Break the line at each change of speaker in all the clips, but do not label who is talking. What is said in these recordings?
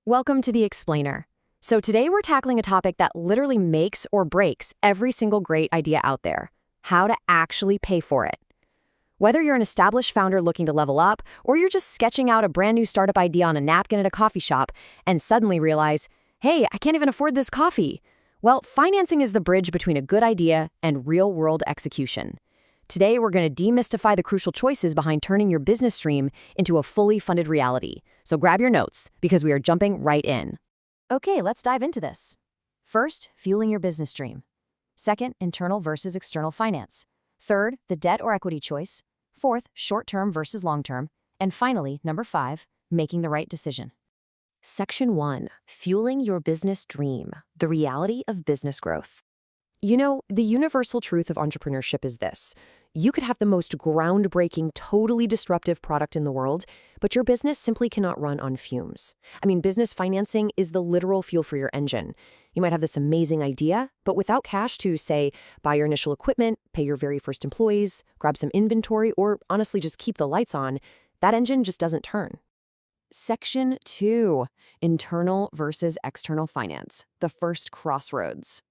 Welcome to The Explainer. So today we're tackling a topic that literally makes or breaks every single great idea out there: how to actually pay for it. Whether you're an established founder looking to level up, or you're just sketching out a brand new startup idea on a napkin at a coffee shop and suddenly realize, hey, I can't even afford this coffee. Well, financing is the bridge between a good idea and real-world execution. Today, we're going to demystify the crucial choices behind turning your business dream into a fully funded reality. So grab your notes, because we are jumping right in. Okay, let's dive into this. First, fueling your business dream. Second, internal versus external finance. Third, the debt or equity choice. Fourth, short-term versus long-term. And finally, number 5, making the right decision. Section 1, fueling your business dream, the reality of business growth. You know, the universal truth of entrepreneurship is this. You could have the most groundbreaking, totally disruptive product in the world, but your business simply cannot run on fumes. I mean, business financing is the literal fuel for your engine. You might have this amazing idea, but without cash to, say, buy your initial equipment, pay your very first employees, grab some inventory, or honestly just keep the lights on, that engine just doesn't turn. Section 2, internal versus external finance, the first crossroads.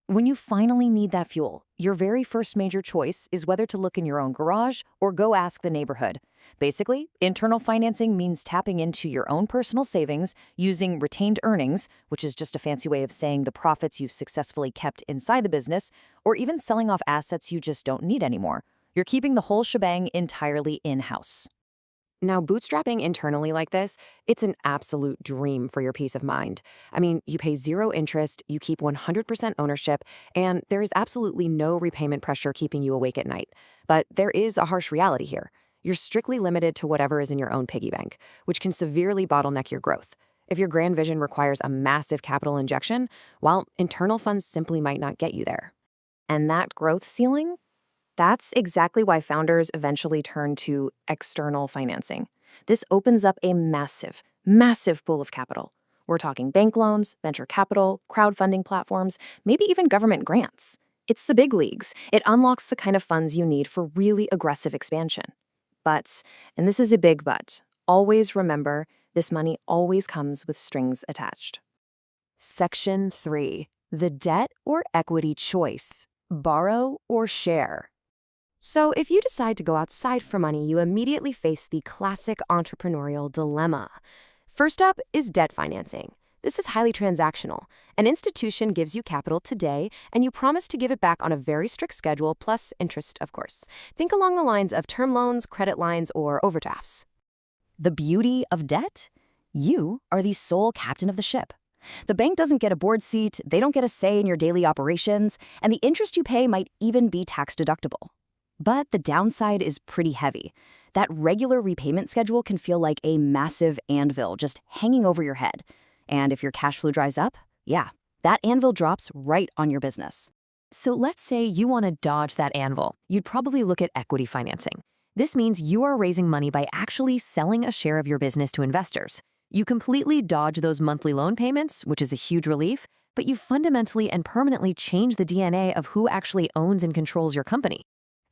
When you finally need that fuel, your very first major choice is whether to look in your own garage or go ask the neighborhood. Basically, internal financing means tapping into your own personal savings using retained earnings, which is just a fancy way of saying the profits you've successfully kept inside the business, or even selling off assets you just don't need anymore. You're keeping the whole shebang entirely in-house. Now, bootstrapping internally like this, it's an absolute dream for your peace of mind. I mean, you pay zero interest, you keep 100% ownership, and there is absolutely no repayment pressure keeping you awake at night. But there is a harsh reality here. You're strictly limited to whatever is in your own piggy bank, which can severely bottleneck your growth. If your grand vision requires a massive capital injection, well, internal funds simply might not get you there. And that growth ceiling? That's exactly why founders eventually turn to external financing. This opens up a massive, massive pool of capital. We're talking bank loans, venture capital, crowdfunding platforms, maybe even government grants. It's the big leagues. It unlocks the kind of funds you need for really aggressive expansion. But, and this is a big but, always remember, this money always comes with strings attached. Section 3, the debt or equity choice, borrow or share. So if you decide to go outside for money, you immediately face the classic entrepreneurial dilemma. First up is debt financing. This is highly transactional. An institution gives you capital today, and you promise to give it back on a very strict schedule, plus interest, of course. Think along the lines of term loans, credit lines, or overdrafts. The beauty of debt? You are the sole captain of the ship. The bank doesn't get a board seat, they don't get a say in your daily operations, and the interest you pay might even be tax deductible. But the downside is pretty heavy. That regular repayment schedule can feel like a massive anvil just hanging over your head. And if your cash flow dries up, yeah, that anvil drops right on your business. So let's say you want to dodge that anvil. You'd probably look at equity financing. This means you are raising money by actually selling a share of your business to investors. You completely dodge those monthly loan payments, which is a huge relief, but you fundamentally and permanently change the DNA of who actually owns and controls your company.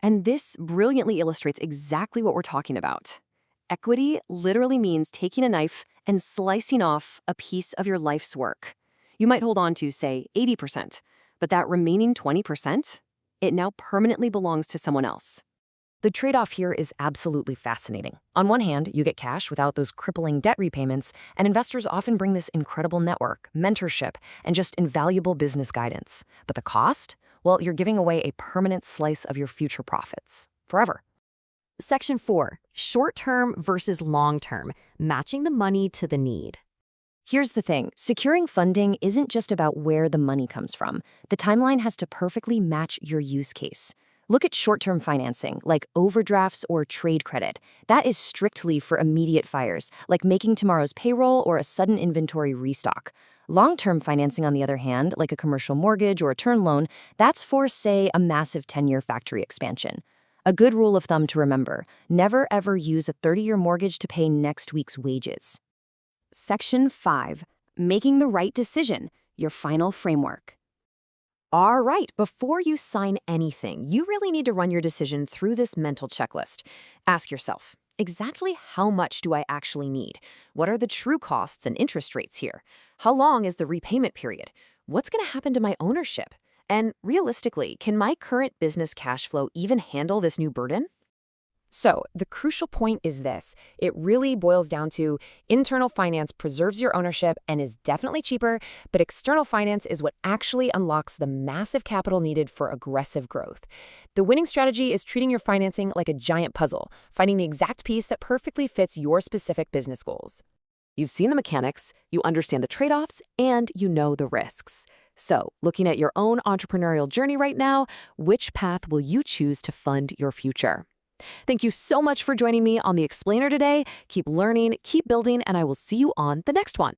And this brilliantly illustrates exactly what we're talking about. Equity literally means taking a knife and slicing off a piece of your life's work. You might hold on to, say, 80%, but that remaining 20%, it now permanently belongs to someone else. The trade-off here is absolutely fascinating. On one hand, you get cash without those crippling debt repayments, and investors often bring this incredible network, mentorship, and just invaluable business guidance. But the cost? Well, you're giving away a permanent slice of your future profits, forever. Section 4, short-term versus long-term, matching the money to the need. Here's the thing, securing funding isn't just about where the money comes from. The timeline has to perfectly match your use case. Look at short-term financing, like overdrafts or trade credit. That is strictly for immediate fires, like making tomorrow's payroll or a sudden inventory restock. Long-term financing, on the other hand, like a commercial mortgage or a term loan, that's for, say, a massive 10-year factory expansion. A good rule of thumb to remember, never ever use a 30-year mortgage to pay next week's wages. Section 5, making the right decision, your final framework. All right, before you sign anything, you really need to run your decision through this mental checklist. Ask yourself, Exactly how much do I actually need? What are the true costs and interest rates here? How long is the repayment period? What's going to happen to my ownership? And realistically, can my current business cash flow even handle this new burden? So, the crucial point is this. It really boils down to internal finance preserves your ownership and is definitely cheaper, but external finance is what actually unlocks the massive capital needed for aggressive growth. The winning strategy is treating your financing like a giant puzzle, finding the exact piece that perfectly fits your specific business goals. You've seen the mechanics, you understand the trade-offs, and you know the risks. So, looking at your own entrepreneurial journey right now, which path will you choose to fund your future? Thank you so much for joining me on The Explainer today. Keep learning, keep building, and I will see you on the next one.